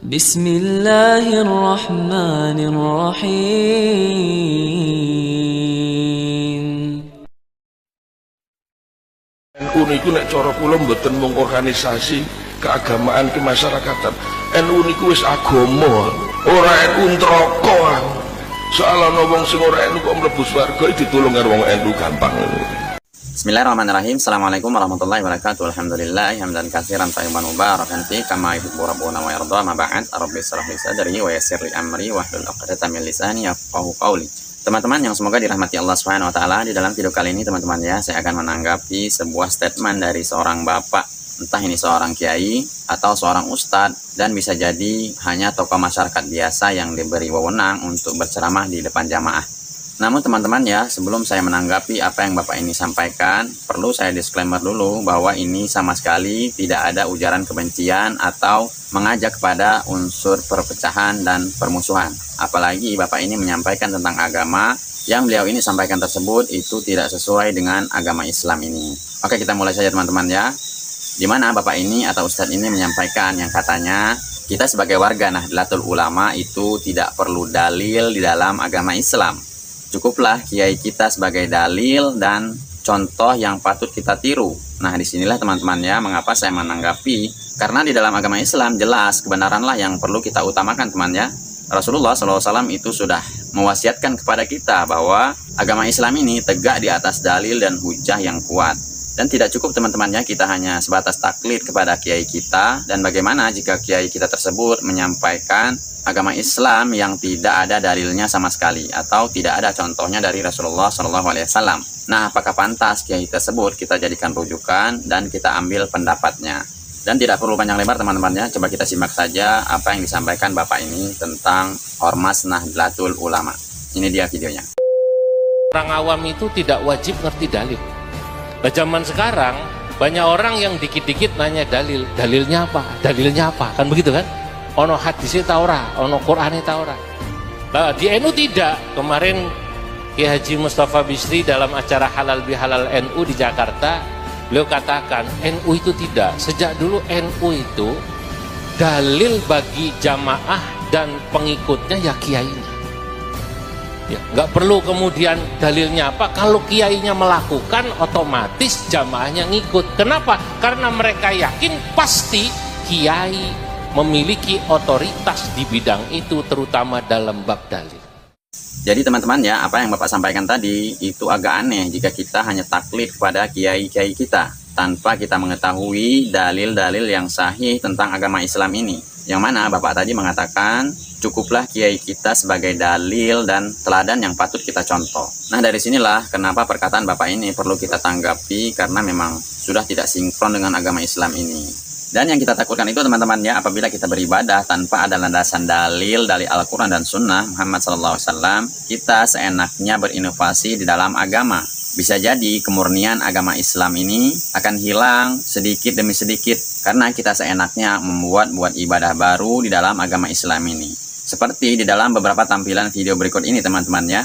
Bismillahirrahmanirrahim. NU niku nek cara kula mboten mung organisasi keagamaan kemasyarakatan. NU niku wis agama, ora NU neraka. Soal ana wong sing ora NU kok mlebu swarga ditulung karo wong NU gampang. Bismillahirrahmanirrahim. Assalamualaikum warahmatullahi wabarakatuh. Alhamdulillah hamdan katsiran thayyiban mubarakan fi kama yuhibbu rabbuna wa yarda. Ma ba'd. Rabbi shrah li sadri wa yassir li amri wahlul 'uqdatam min lisani yafqahu qawli. Teman-teman yang semoga dirahmati Allah Subhanahu wa taala, di dalam video kali ini teman-teman ya, saya akan menanggapi sebuah statement dari seorang bapak, entah ini seorang kiai atau seorang ustadz, dan bisa jadi hanya tokoh masyarakat biasa yang diberi wewenang untuk berceramah di depan jamaah. Namun teman-teman ya, sebelum saya menanggapi apa yang bapak ini sampaikan, perlu saya disclaimer dulu bahwa ini sama sekali tidak ada ujaran kebencian atau mengajak kepada unsur perpecahan dan permusuhan. Apalagi bapak ini menyampaikan tentang agama yang beliau ini sampaikan tersebut itu tidak sesuai dengan agama Islam ini. Oke, kita mulai saja teman-teman ya. Dimana bapak ini atau ustadz ini menyampaikan yang katanya kita sebagai warga Nahdlatul Ulama itu tidak perlu dalil di dalam agama Islam. Cukuplah kiai kita sebagai dalil dan contoh yang patut kita tiru. Nah, disinilah teman-teman ya, mengapa saya menanggapi. Karena di dalam agama Islam jelas kebenaranlah yang perlu kita utamakan teman ya. Rasulullah SAW itu sudah mewasiatkan kepada kita bahwa agama Islam ini tegak di atas dalil dan hujah yang kuat. Dan tidak cukup teman-teman ya, kita hanya sebatas taklid kepada kiai kita. Dan bagaimana jika kiai kita tersebut menyampaikan agama Islam yang tidak ada dalilnya sama sekali atau tidak ada contohnya dari Rasulullah SAW. Nah, apakah pantas kiai tersebut kita jadikan rujukan dan kita ambil pendapatnya? Dan tidak perlu panjang lebar teman-teman ya, coba kita simak saja apa yang disampaikan bapak ini tentang Ormas Nahdlatul Ulama. Ini dia videonya. Orang awam itu tidak wajib ngerti dalil. Nah, zaman sekarang banyak orang yang dikit-dikit nanya dalil, dalilnya apa? Dalilnya apa? Kan begitu kan? Ono hadisnya ta ora, ono Qur'ane ta ora. Nah, di NU tidak. Kemarin Kiai Haji Mustafa Bisri dalam acara Halal Bihalal NU di Jakarta, beliau katakan NU itu tidak. Sejak dulu NU itu dalil bagi jamaah dan pengikutnya ya kiainya. Ya, nggak perlu kemudian dalilnya apa. Kalau kiainya melakukan, otomatis jamaahnya ngikut. Kenapa? Karena mereka yakin pasti kiai memiliki otoritas di bidang itu, terutama dalam bab dalil. Jadi teman-teman ya, apa yang bapak sampaikan tadi itu agak aneh jika kita hanya taklid kepada kiai-kiai kita tanpa kita mengetahui dalil-dalil yang sahih tentang agama Islam ini. Yang mana bapak tadi mengatakan cukuplah kiai kita sebagai dalil dan teladan yang patut kita contoh. Nah, dari sinilah kenapa perkataan bapak ini perlu kita tanggapi, karena memang sudah tidak sinkron dengan agama Islam ini. Dan yang kita takutkan itu teman-teman ya, apabila kita beribadah tanpa ada landasan dalil dari Al-Quran dan Sunnah Muhammad SAW, kita seenaknya berinovasi di dalam agama. Bisa jadi kemurnian agama Islam ini akan hilang sedikit demi sedikit karena kita seenaknya membuat ibadah baru di dalam agama Islam ini. Seperti di dalam beberapa tampilan video berikut ini teman-teman ya.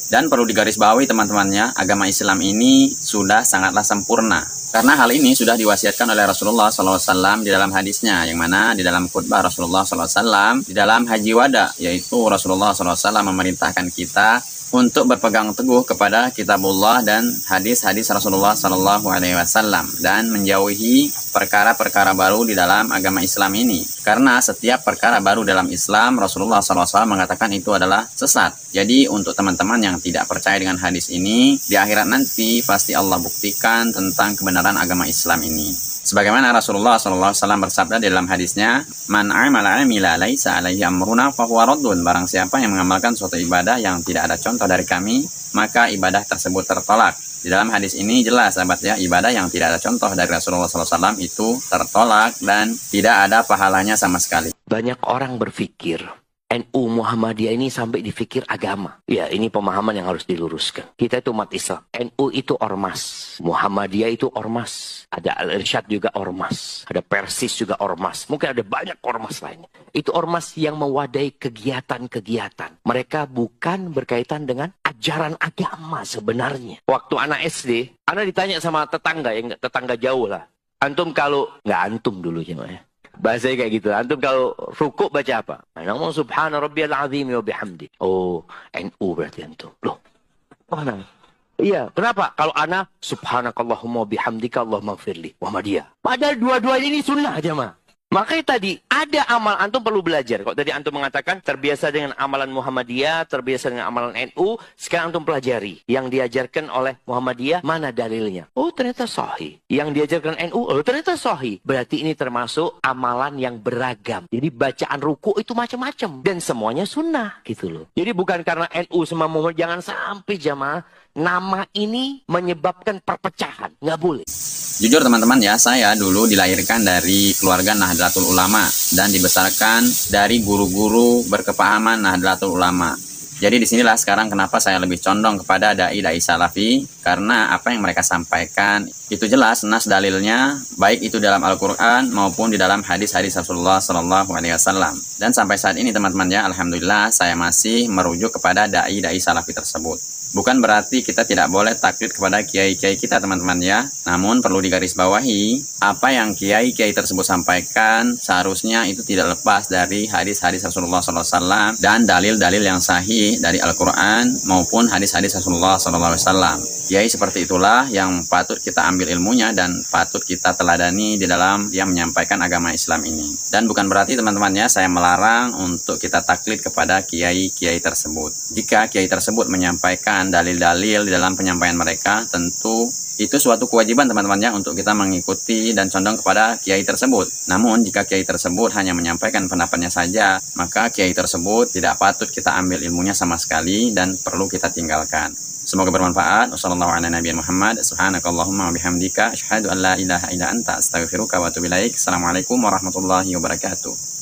Dan perlu digarisbawahi teman-temannya, agama Islam ini sudah sangatlah sempurna. Karena hal ini sudah diwasiatkan oleh Rasulullah SAW di dalam hadisnya, yang mana di dalam khutbah Rasulullah SAW di dalam Haji Wada, yaitu Rasulullah SAW memerintahkan kita untuk berpegang teguh kepada kitabullah dan hadis-hadis Rasulullah SAW dan menjauhi perkara-perkara baru di dalam agama Islam ini. Karena setiap perkara baru dalam Islam, Rasulullah SAW mengatakan itu adalah sesat. Jadi untuk teman-teman yang tidak percaya dengan hadis ini, di akhirat nanti pasti Allah buktikan tentang kebenaran agama Islam ini. Sebagaimana Rasulullah SAW bersabda di dalam hadisnya, "Man amala amila laisa alaihi amruna fahuwa raddun." Barang siapa yang mengamalkan suatu ibadah yang tidak ada contoh dari kami, maka ibadah tersebut tertolak. Di dalam hadis ini jelas sahabat ya, ibadah yang tidak ada contoh dari Rasulullah SAW itu tertolak dan tidak ada pahalanya sama sekali. Banyak orang berpikir NU Muhammadiyah ini sampai dipikir agama. Ya, ini pemahaman yang harus diluruskan. Kita itu umat Islam. NU itu ormas. Muhammadiyah itu ormas. Ada Al-Irsyad juga ormas. Ada Persis juga ormas. Mungkin ada banyak ormas lainnya. Itu ormas yang mewadai kegiatan-kegiatan. Mereka bukan berkaitan dengan ajaran agama sebenarnya. Waktu anak SD, anak ditanya sama tetangga, yang tetangga jauh lah. Antum kalau, nggak antum dulu ya. Bahasanya kayak gitu. Antum kalau rukuk baca apa? Ngomong subhana rabbiyal azim wa bihamdi. Oh, NU berarti antum. Loh. Mana? Iya, kenapa? Kalau ana subhanakallahumma bihamdika Allahumma firli. Muhammadiyah. Padahal dua-duanya ini sunnah aja mah. Makanya tadi ada amal, antum perlu belajar. Kalau tadi antum mengatakan terbiasa dengan amalan Muhammadiyah, terbiasa dengan amalan NU, sekarang antum pelajari. Yang diajarkan oleh Muhammadiyah, mana dalilnya? Oh ternyata sahih. Yang diajarkan NU, oh ternyata sahih. Berarti ini termasuk amalan yang beragam. Jadi bacaan ruku itu macam-macam. Dan semuanya sunnah gitu loh. Jadi bukan karena NU sama Muhammad, jangan sampai jamaah nama ini menyebabkan perpecahan. Nggak boleh. Jujur teman-teman ya, saya dulu dilahirkan dari keluarga Nahdlatul Ulama dan dibesarkan dari guru-guru berkepahaman Nahdlatul Ulama. Jadi disinilah sekarang kenapa saya lebih condong kepada dai-dai salafi, karena apa yang mereka sampaikan itu jelas nas dalilnya, baik itu dalam Al-Quran maupun di dalam hadis-hadis Rasulullah SAW. Dan sampai saat ini teman-teman ya, alhamdulillah saya masih merujuk kepada dai-dai salafi tersebut. Bukan berarti kita tidak boleh taklid kepada kiai-kiai kita teman-teman ya. Namun perlu digarisbawahi, apa yang kiai-kiai tersebut sampaikan seharusnya itu tidak lepas dari hadis-hadis Rasulullah SAW dan dalil-dalil yang sahih dari Al-Quran maupun hadis-hadis Rasulullah SAW. Kiai seperti itulah yang patut kita ambil ilmunya dan patut kita teladani di dalam yang menyampaikan agama Islam ini. Dan bukan berarti teman-teman ya, saya melarang untuk kita taklid kepada kiai-kiai tersebut. Jika kiai tersebut menyampaikan dalil-dalil di dalam penyampaian mereka, tentu itu suatu kewajiban teman-temannya untuk kita mengikuti dan condong kepada kiai tersebut. Namun jika kiai tersebut hanya menyampaikan pendapatnya saja, maka kiai tersebut tidak patut kita ambil ilmunya sama sekali dan perlu kita tinggalkan. Semoga bermanfaat. Wassalamualaikum warahmatullahi wabarakatuh.